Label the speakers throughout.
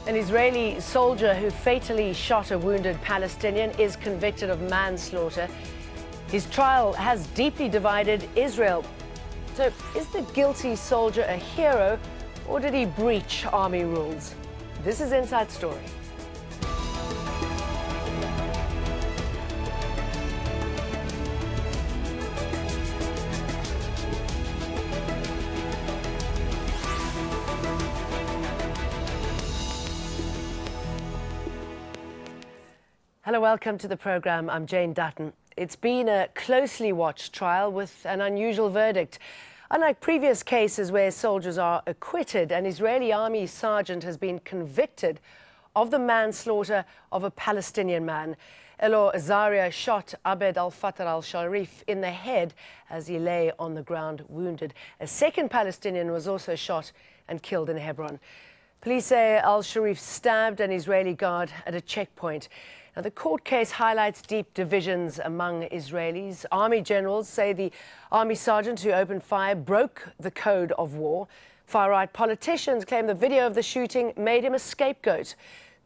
Speaker 1: An Israeli soldier who fatally shot a wounded Palestinian is convicted of manslaughter. His trial has deeply divided Israel. So, is the guilty soldier a hero, or did he breach army rules? This is Inside Story. Hello, welcome to the programme. I'm Jane Dutton. It's been a closely watched trial with an unusual verdict. Unlike previous cases where soldiers are acquitted, an Israeli army sergeant has been convicted of the manslaughter of a Palestinian man. Elor Azaria shot Abed al-Fattah al-Sharif in the head as he lay on the ground wounded. A second Palestinian was also shot and killed in Hebron. Police say al-Sharif stabbed an Israeli guard at a checkpoint. Now, the court case highlights deep divisions among Israelis. Army generals say the army sergeant who opened fire broke the code of war. Far-right politicians claim the video of the shooting made him a scapegoat.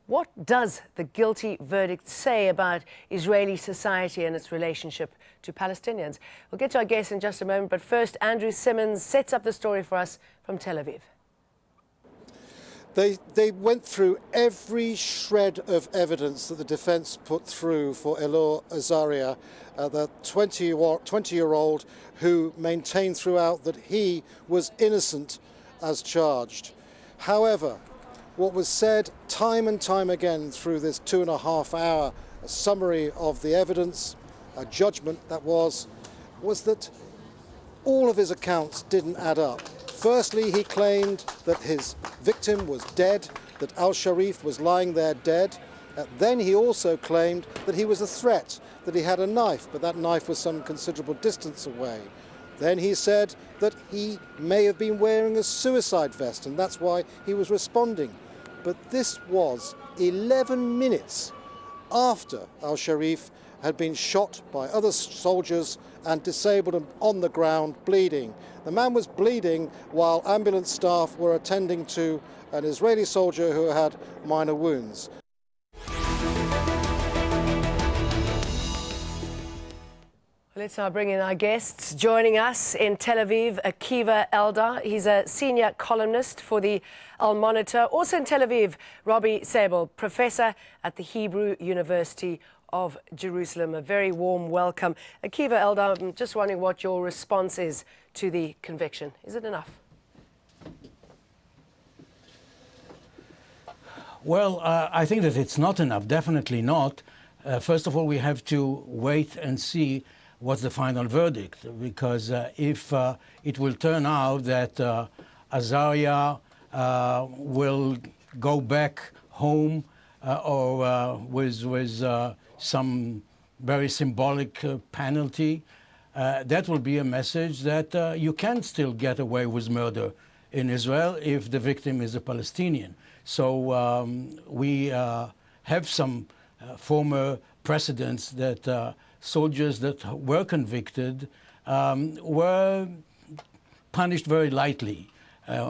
Speaker 1: What does the guilty verdict say about Israeli society and its relationship to Palestinians? We'll get to our guests in just a moment, but first, Andrew Simmons sets up the story for us from Tel Aviv.
Speaker 2: They went through every shred of evidence that the defence put through for Elor Azaria, the 20-year-old who maintained throughout that he was innocent as charged. However, what was said time and time again through this 2.5-hour summary of the evidence, a judgment that was that all of his accounts didn't add up. Firstly, he claimed that his victim was dead, that al-Sharif was lying there dead. Then he also claimed that he was a threat, that he had a knife, but that knife was some considerable distance away. Then he said that he may have been wearing a suicide vest, and that's why he was responding. But this was 11 minutes after al-Sharif had been shot by other soldiers and disabled and on the ground bleeding. The man was bleeding while ambulance staff were attending to an Israeli soldier who had minor wounds.
Speaker 1: Let's now bring in our guests. Joining us in Tel Aviv, Akiva Elder. He's a senior columnist for the Al-Monitor. Also in Tel Aviv, Robbie Sabah, professor at the Hebrew University of Jerusalem. A very warm welcome. Akiva Elder, I'm just wondering what your response is to the conviction. Is it enough?
Speaker 3: Well, I think that it's not enough, definitely not. First of all, we have to wait and see what's the final verdict, because if it will turn out that Azaria will go back home or with some very symbolic penalty, that will be a message that you can still get away with murder in Israel if the victim is a Palestinian. So we have some former precedents that soldiers that were convicted were punished very lightly,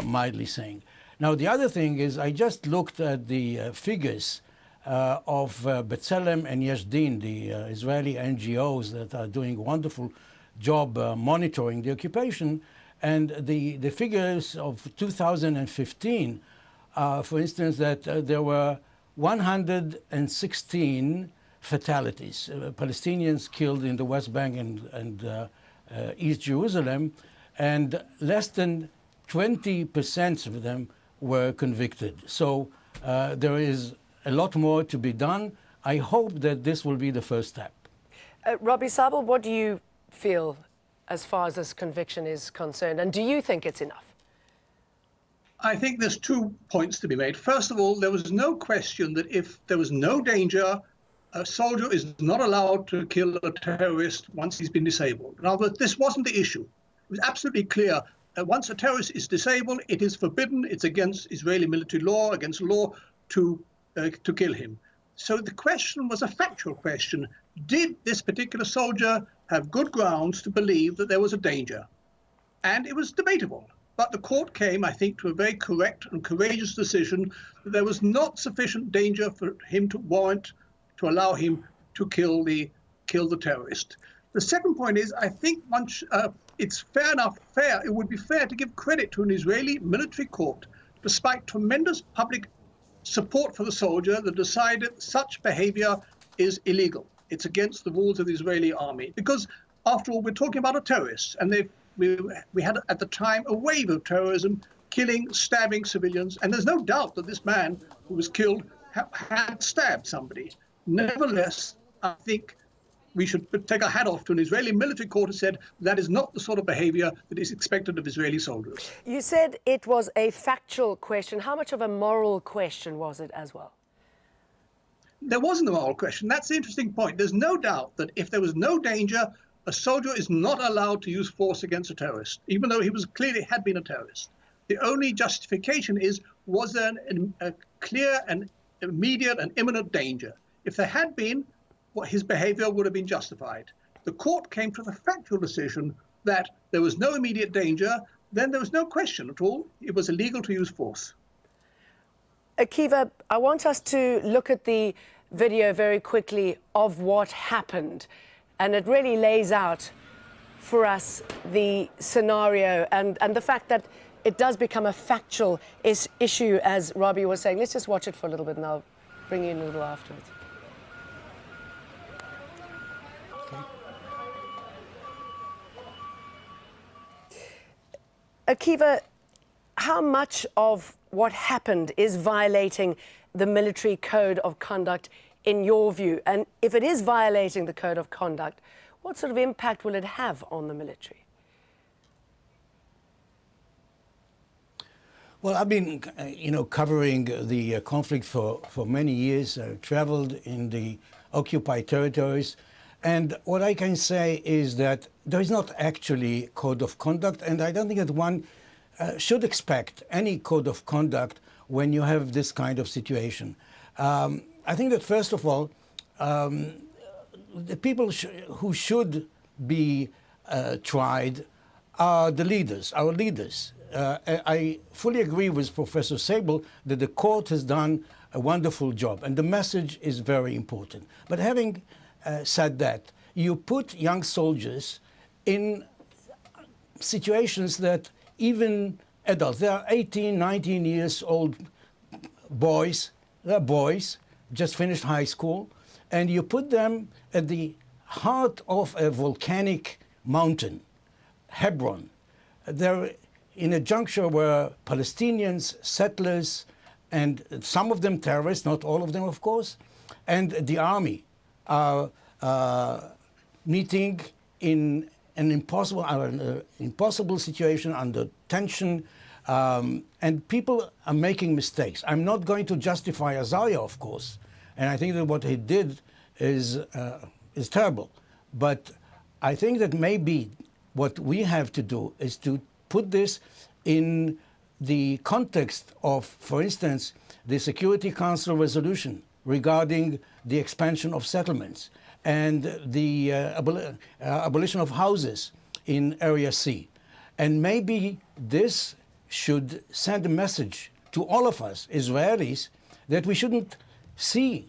Speaker 3: mildly saying. Now, the other thing is, I just looked at the figures of B'Tselem and Yesh Din, the Israeli NGOs that are doing a wonderful job monitoring the occupation, and the figures of 2015, for instance, that there were 116 fatalities, Palestinians killed in the West Bank and East Jerusalem, and less than 20% of them were convicted. So there is a lot more to be done. I hope that this will be the first step.
Speaker 1: Robbie Sabah, what do you feel as far as this conviction is concerned, and do you think it's enough?
Speaker 4: I think there's 2 points to be made. First of all, there was no question that if there was no danger, a soldier is not allowed to kill a terrorist once he's been disabled. In other words, this wasn't the issue. It was absolutely clear that once a terrorist is disabled, it is forbidden, it's against Israeli military law, against law to kill him. So the question was a factual question. Did this particular soldier have good grounds to believe that there was a danger? And it was debatable. But the court came, I think, to a very correct and courageous decision that there was not sufficient danger for him to warrant to allow him to kill the terrorist. The second point is, I think it's fair enough. It would be fair to give credit to an Israeli military court, despite tremendous public support for the soldier, that decided such behavior is illegal. It's against the rules of the Israeli army. Because, after all, we're talking about a terrorist, and we had at the time a wave of terrorism, killing, stabbing civilians, and there's no doubt that this man who was killed had stabbed somebody. Nevertheless, I think we should take our hat off to an Israeli military court who said that is not the sort of behavior that is expected of Israeli soldiers.
Speaker 1: You said it was a factual question. How much of a moral question was it as well?
Speaker 4: There wasn't a moral question. That's the interesting point. There's no doubt that if there was no danger, a soldier is not allowed to use force against a terrorist, even though he was clearly had been a terrorist. The only justification is, was there a clear and immediate and imminent danger? If there had been, his behavior would have been justified. The court came to the factual decision that there was no immediate danger, then there was no question at all. It was illegal to use force.
Speaker 1: Akiva, I want us to look at the video very quickly of what happened. And it really lays out for us the scenario and the fact that it does become a factual issue, as Robbie was saying. Let's just watch it for a little bit and I'll bring you in a little afterwards. Akiva, how much of what happened is violating the military code of conduct in your view? And if it is violating the code of conduct, what sort of impact will it have on the military?
Speaker 3: Well, I've been, covering the conflict for many years. I've traveled in the occupied territories. And what I can say is that there is not actually a code of conduct, and I don't think that one should expect any code of conduct when you have this kind of situation. I think that, first of all, the people who should be tried are the leaders, our leaders. I fully agree with Professor Sabah that the court has done a wonderful job, and the message is very important. But having said that, you put young soldiers in situations that even adults, they are 18, 19 years old boys, they're boys, just finished high school, and you put them at the heart of a volcanic mountain, Hebron. They're in a juncture where Palestinians, settlers, and some of them terrorists, not all of them, of course, and the army are meeting in an impossible situation under tension, and people are making mistakes. I'm not going to justify Azaria, of course, and I think that what he did is terrible. But I think that maybe what we have to do is to put this in the context of, for instance, the Security Council resolution regarding the expansion of settlements and the abolition of houses in Area C. And maybe this should send a message to all of us, Israelis, that we shouldn't see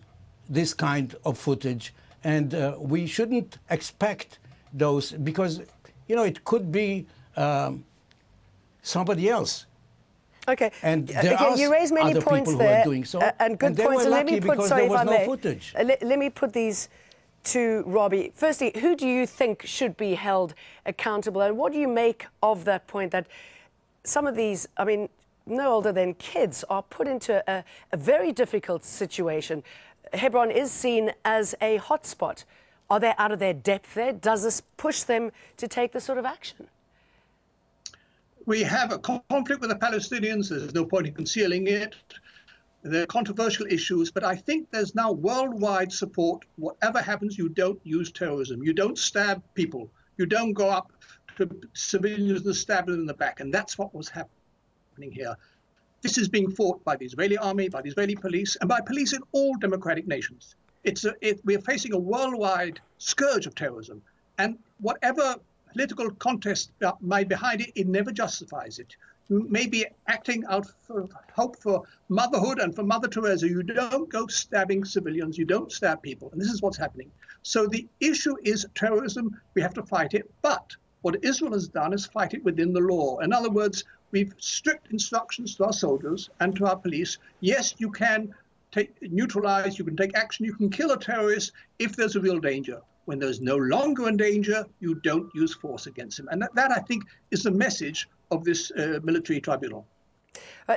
Speaker 3: this kind of footage, and we shouldn't expect those, because, it could be somebody else.
Speaker 1: Okay.
Speaker 3: And there are
Speaker 1: you raise many
Speaker 3: other
Speaker 1: points
Speaker 3: people
Speaker 1: there,
Speaker 3: who are doing so,
Speaker 1: and good
Speaker 3: they
Speaker 1: points.
Speaker 3: were
Speaker 1: And let me
Speaker 3: lucky
Speaker 1: put,
Speaker 3: because
Speaker 1: sorry,
Speaker 3: there was
Speaker 1: if I
Speaker 3: no
Speaker 1: may,
Speaker 3: footage.
Speaker 1: let me put these to Robbie. Firstly, who do you think should be held accountable, and what do you make of that point that some of these, no older than kids, are put into a very difficult situation? Hebron is seen as a hotspot. Are they out of their depth there? Does this push them to take this sort of action?
Speaker 4: We have a conflict with the Palestinians. There's no point in concealing it. There are controversial issues, but I think there's now worldwide support. Whatever happens, you don't use terrorism. You don't stab people. You don't go up to civilians and stab them in the back. And that's what was happening here. This is being fought by the Israeli army, by the Israeli police, and by police in all democratic nations. We're facing a worldwide scourge of terrorism. And whatever political contest might be behind it, it never justifies it. maybe acting out of hope for motherhood and for Mother Teresa. You don't go stabbing civilians. You don't stab people. And this is what's happening. So the issue is terrorism. We have to fight it. But what Israel has done is fight it within the law. In other words, we've strict instructions to our soldiers and to our police. Yes, you can neutralize, you can take action, you can kill a terrorist if there's a real danger. When there's no longer a danger, you don't use force against him. And that I think, is the message of this military tribunal.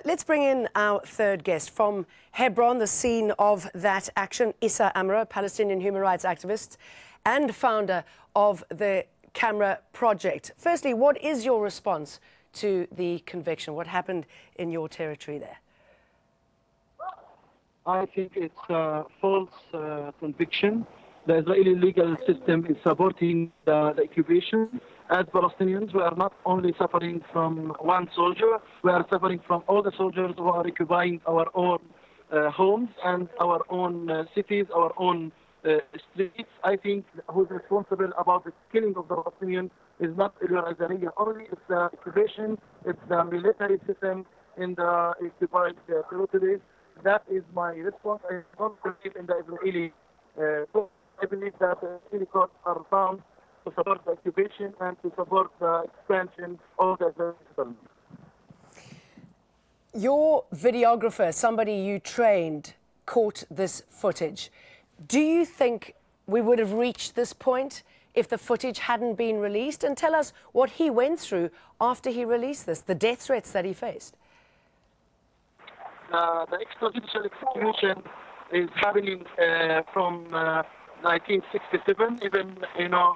Speaker 1: Let's bring in our third guest from Hebron, the scene of that action. Issa Amro, Palestinian human rights activist and founder of the Camera Project. Firstly, what is your response to the conviction? What happened in your territory there?
Speaker 5: I think it's a false conviction. The Israeli legal system is supporting the occupation. As Palestinians, we are not only suffering from one soldier, we are suffering from all the soldiers who are occupying our own homes and our own cities, our own streets. I think who's responsible about the killing of the Palestinians is not Elor Azaria only, it's the occupation, it's the military system in the occupied territories. That is my response. I don't believe in the Israeli court. I believe that the Israeli courts are found to support the occupation and to support the expansion of the Israeli settlement.
Speaker 1: Your videographer, somebody you trained, caught this footage. Do you think we would have reached this point if the footage hadn't been released? And tell us what he went through after he released this, the death threats that he faced.
Speaker 5: The extrajudicial execution is happening from 1967, even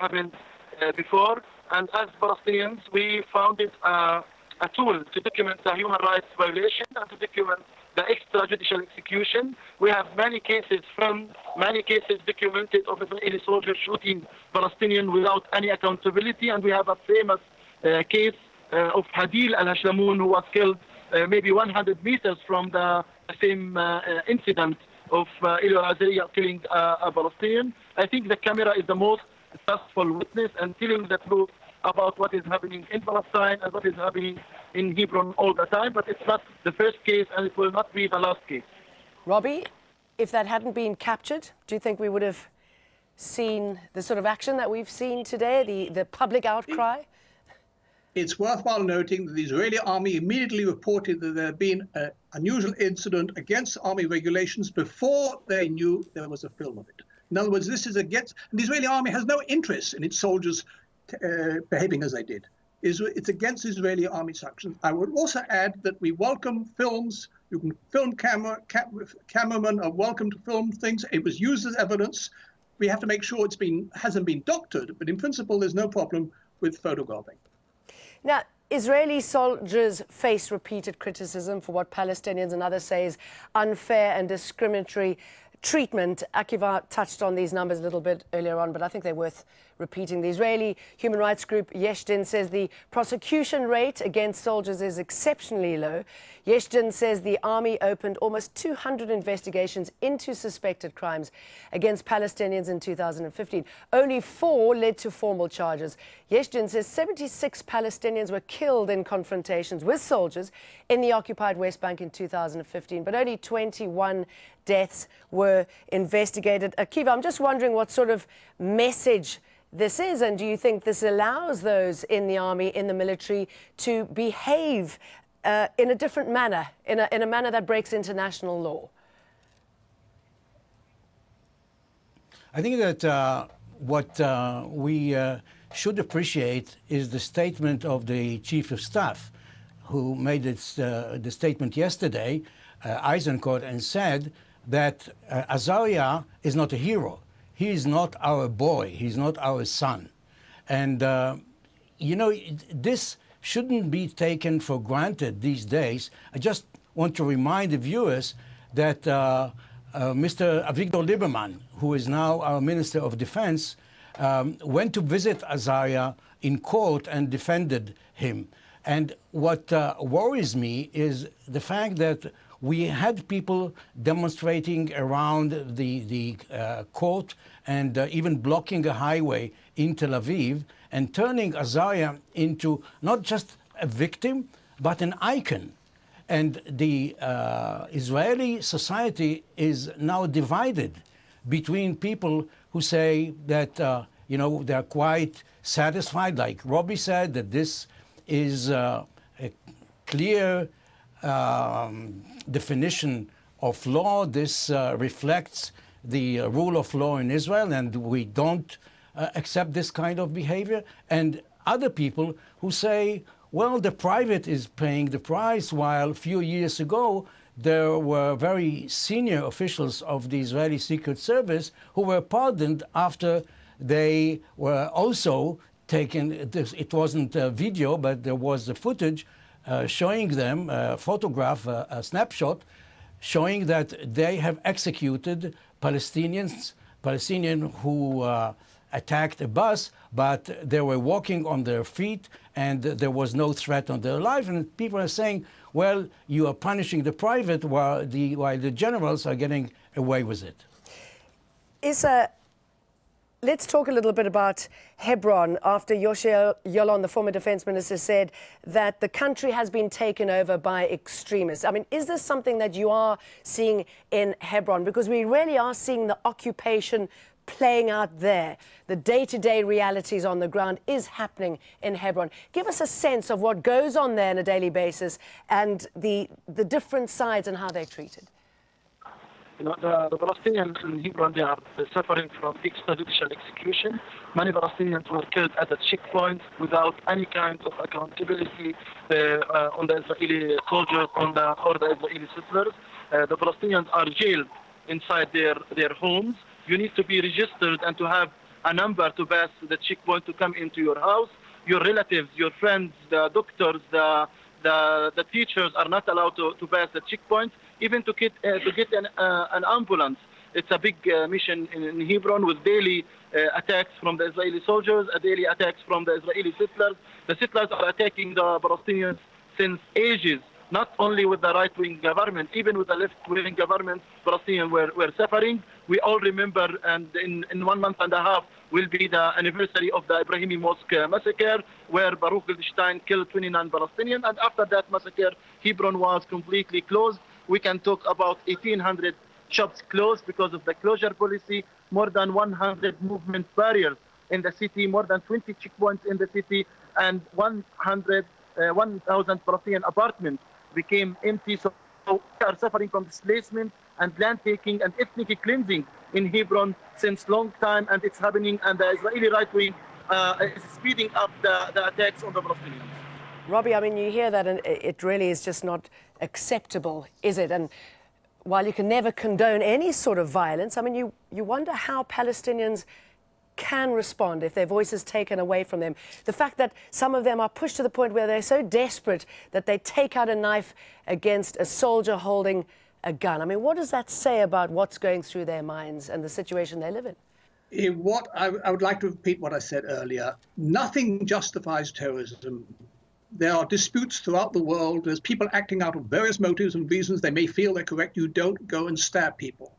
Speaker 5: happened before. And as Palestinians, we found it a tool to document the human rights violation and to document the extrajudicial execution. We have many cases documented of Israeli soldiers shooting Palestinians without any accountability, and we have a famous case of Hadil al-Hashlamoun, who was killed maybe 100 meters from the same incident of Elor Azaria killing a Palestinian. I think the camera is the most successful witness and telling the truth about what is happening in Palestine and what is happening in Hebron all the time, but it's not the first case and it will not be the last case.
Speaker 1: Robbie, if that hadn't been captured, do you think we would have seen the sort of action that we've seen today, the public outcry?
Speaker 4: It's worthwhile noting that the Israeli army immediately reported that there had been an unusual incident against army regulations before they knew there was a film of it. In other words, this is against, and the Israeli army has no interest in its soldiers behaving as they did. It's against Israeli army sanctions. I would also add that we welcome films. You can film cameramen are welcome to film things. It was used as evidence. We have to make sure hasn't been doctored, but in principle, there's no problem with photographing.
Speaker 1: Now, Israeli soldiers face repeated criticism for what Palestinians and others say is unfair and discriminatory treatment. Akiva touched on these numbers a little bit earlier on, but I think they're worth repeating. The Israeli human rights group Yeshdin says the prosecution rate against soldiers is exceptionally low. Yeshdin says the army opened almost 200 investigations into suspected crimes against Palestinians in 2015. Only 4 led to formal charges. Yeshdin says 76 Palestinians were killed in confrontations with soldiers in the occupied West Bank in 2015, but only 21 deaths were investigated. Akiva, I'm just wondering what sort of message this is, and do you think this allows those in the army, in the military, to behave in a different manner, in a manner that breaks international law?
Speaker 3: I think that what we should appreciate is the statement of the Chief of Staff, who made the statement yesterday, Eisenkot, and said that Azaria is not a hero. He is not our boy. He's not our son. And, this shouldn't be taken for granted these days. I just want to remind the viewers that Mr. Avigdor Lieberman, who is now our Minister of Defense, went to visit Azaria in court and defended him. And what worries me is the fact that we had people demonstrating around the court and even blocking a highway in Tel Aviv and turning Azaria into not just a victim, but an icon. And the Israeli society is now divided between people who say that, you know, they're quite satisfied, like Robbie said, that this is a clear definition of law. This reflects the rule of law in Israel, and we don't accept this kind of behavior. And other people who say, well, the private is paying the price, while a few years ago there were very senior officials of the Israeli Secret Service who were pardoned after they were also taken. It wasn't a video, but there was the footage showing them, a photograph, a snapshot, showing that they have executed Palestinian who attacked a bus, but they were walking on their feet and there was no threat on their life. And people are saying, well, you are punishing the private while the generals are getting away with it.
Speaker 1: Issa, let's talk a little bit about Hebron after Yoshe Yalon, the former defense minister, said that the country has been taken over by extremists. I mean, is this something that you are seeing in Hebron? Because we really are seeing the occupation playing out there. The day-to-day realities on the ground is happening in Hebron. Give us a sense of what goes on there on a daily basis and the different sides and how they're treated.
Speaker 5: You know, the Palestinians in Hebron, they are suffering from extrajudicial execution. Many Palestinians were killed at the checkpoint without any kind of accountability on the Israeli soldiers or the Israeli settlers. The Palestinians are jailed inside their homes. You need to be registered and to have a number to pass the checkpoint to come into your house. Your relatives, your friends, the doctors, the teachers are not allowed to pass the checkpoint, even to get an ambulance. It's a big mission in Hebron with daily attacks from the Israeli soldiers, daily attacks from the Israeli settlers. The settlers are attacking the Palestinians since ages, not only with the right-wing government, even with the left-wing government, Palestinians were suffering. We all remember, and in 1 month and a half will be the anniversary of the Ibrahimi Mosque massacre, where Baruch Goldstein killed 29 Palestinians. And after that massacre, Hebron was completely closed. We can talk about 1,800 shops closed because of the closure policy, more than 100 movement barriers in the city, more than 20 checkpoints in the city, and 1,000 Palestinian apartments became empty. So we are suffering from displacement and land taking and ethnic cleansing in Hebron since long time, and it's happening, and the Israeli right wing is speeding up the attacks on the Palestinians.
Speaker 1: Robbie, I mean, you hear that, and it really is just not acceptable, is it? And while you can never condone any sort of violence, I mean, you wonder how Palestinians can respond if their voice is taken away from them. The fact that some of them are pushed to the point where they're so desperate that they take out a knife against a soldier holding a gun. I mean, what does that say about what's going through their minds and the situation they live in?
Speaker 4: I would like to repeat what I said earlier. Nothing justifies terrorism. There are disputes throughout the world. There's people acting out of various motives and reasons. They may feel they're correct. You don't go and stab people.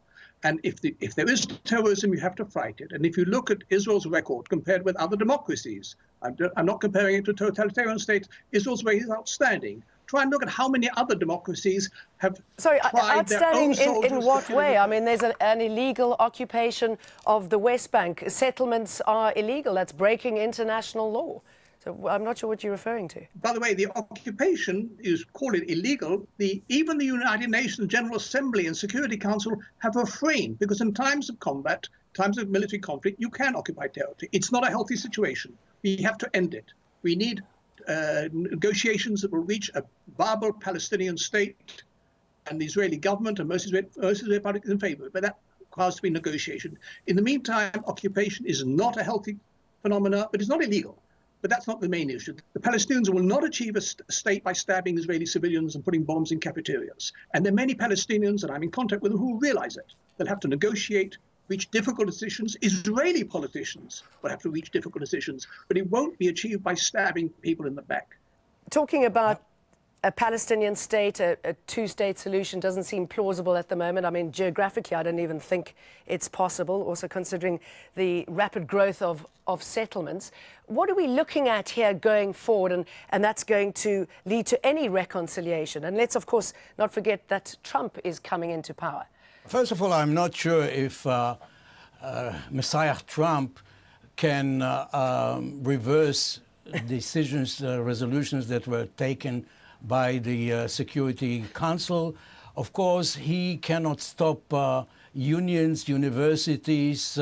Speaker 4: And if there is terrorism, you have to fight it. And if you look at Israel's record compared with other democracies, I'm not comparing it to totalitarian states, Israel's record is outstanding. Try and look at how many other democracies have tried their own soldiers.
Speaker 1: In what way? I mean, there's an illegal occupation of the West Bank. Settlements are illegal. That's breaking international law. So I'm not sure what you're referring to.
Speaker 4: By the way, the occupation is, call it illegal. Even the United Nations General Assembly and Security Council have refrained, because in times of combat, times of military conflict, you can occupy territory. It's not a healthy situation. We have to end it. We need negotiations that will reach a viable Palestinian state, and the Israeli government and most Israeli public is in favor. But that requires to be negotiation. In the meantime, occupation is not a healthy phenomena, but it's not illegal. But that's not the main issue. The Palestinians will not achieve a state by stabbing Israeli civilians and putting bombs in cafeterias. And there are many Palestinians, and I'm in contact with them, who realize it. They'll have to negotiate, reach difficult decisions. Israeli politicians will have to reach difficult decisions, but it won't be achieved by stabbing people in the back.
Speaker 1: Talking about a Palestinian state, a two-state solution doesn't seem plausible at the moment. I mean, geographically, I don't even think it's possible, also considering the rapid growth of settlements. What are we looking at here going forward? And that's going to lead to any reconciliation. And let's, of course, not forget that Trump is coming into power.
Speaker 3: First of all, I'm not sure if Messiah Trump can reverse decisions, resolutions that were taken by the Security Council. Of course, he cannot stop unions, universities,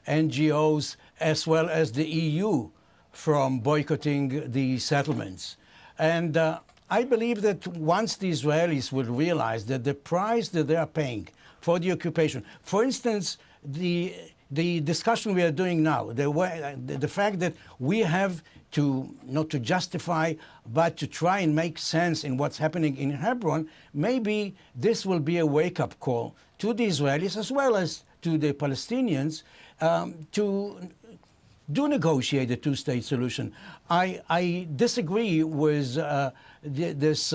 Speaker 3: NGOs, as well as the EU from boycotting the settlements. And I believe that once the Israelis will realize that the price that they are paying for the occupation, for instance, the discussion we are doing now, the fact that we have to, not to justify, but to try and make sense in what's happening in Hebron, maybe this will be a wake-up call to the Israelis as well as to the Palestinians to do negotiate a two-state solution. I disagree with this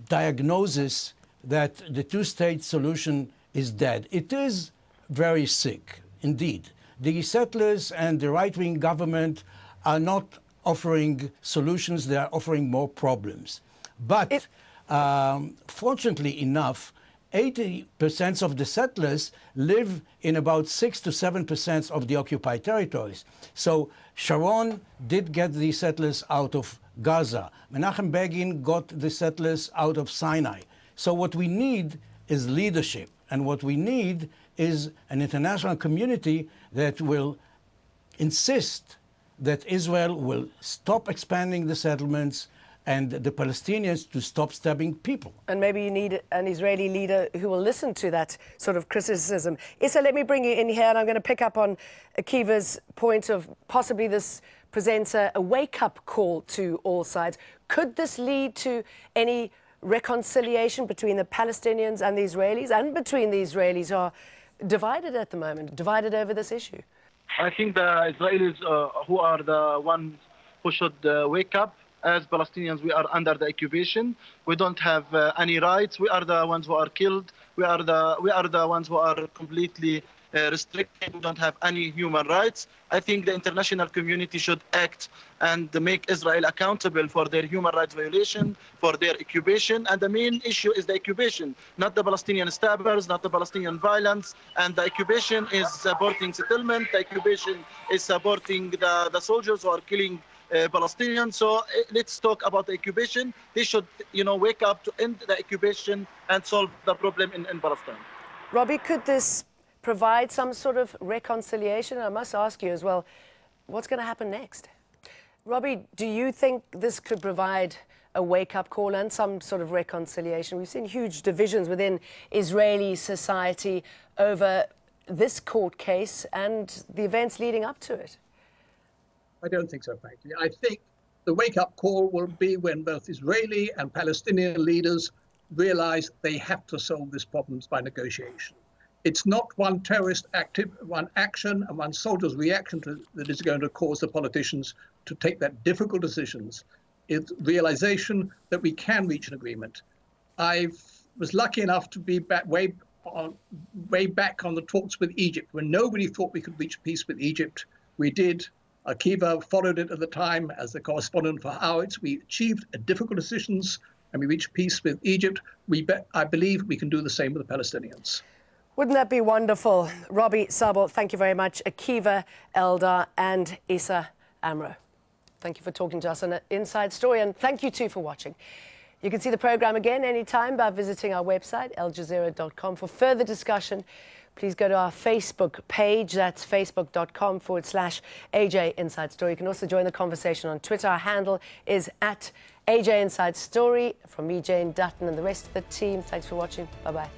Speaker 3: diagnosis that the two-state solution is dead. It is very sick, indeed. The settlers and the right-wing government are not offering solutions, they are offering more problems. But fortunately enough, 80% of the settlers live in about 6 to 7% of the occupied territories. So Sharon did get the settlers out of Gaza. Menachem Begin got the settlers out of Sinai. So what we need is leadership, and what we need is an international community that will insist that Israel will stop expanding the settlements and the Palestinians to stop stabbing people.
Speaker 1: And maybe you need an Israeli leader who will listen to that sort of criticism. Issa, let me bring you in here, and I'm going to pick up on Akiva's point of possibly this presents a wake-up call to all sides. Could this lead to any reconciliation between the Palestinians and the Israelis, and between the Israelis who are divided at the moment, divided over this issue?
Speaker 5: I think the Israelis who are the ones who should wake up. As Palestinians, we are under the occupation. We don't have any rights. We are the ones who are killed. We are the ones who are completely restricted. We don't have any human rights. I think the international community should act and make Israel accountable for their human rights violation, for their occupation. And the main issue is the occupation, not the Palestinian stabbers, not the Palestinian violence. And the occupation is supporting settlement. The occupation is supporting the soldiers who are killing Palestinians. So let's talk about the occupation. They should, wake up to end the occupation and solve the problem in Palestine.
Speaker 1: Robbie, could this provide some sort of reconciliation? I must ask you as well, what's going to happen next? Robbie, do you think this could provide a wake-up call and some sort of reconciliation? We've seen huge divisions within Israeli society over this court case and the events leading up to it.
Speaker 4: I don't think so, frankly. I think the wake-up call will be when both Israeli and Palestinian leaders realize they have to solve these problems by negotiation. It's not one terrorist one action and one soldier's reaction that is going to cause the politicians to take that difficult decisions. It's realization that we can reach an agreement. I was lucky enough to be way back on the talks with Egypt when nobody thought we could reach peace with Egypt. We did. Akiva followed it at the time as the correspondent for Howitz. We achieved difficult decisions and we reached peace with Egypt. I believe we can do the same with the Palestinians.
Speaker 1: Wouldn't that be wonderful? Robbie Sabah, thank you very much. Akiva Elder and Issa Amro. Thank you for talking to us on an Inside Story, and thank you too for watching. You can see the program again anytime by visiting our website, aljazeera.com. For further discussion, please go to our Facebook page. That's facebook.com/AJ Inside Story. You can also join the conversation on Twitter. Our handle is @AJ Inside Story. From me, Jane Dutton, and the rest of the team, thanks for watching. Bye-bye.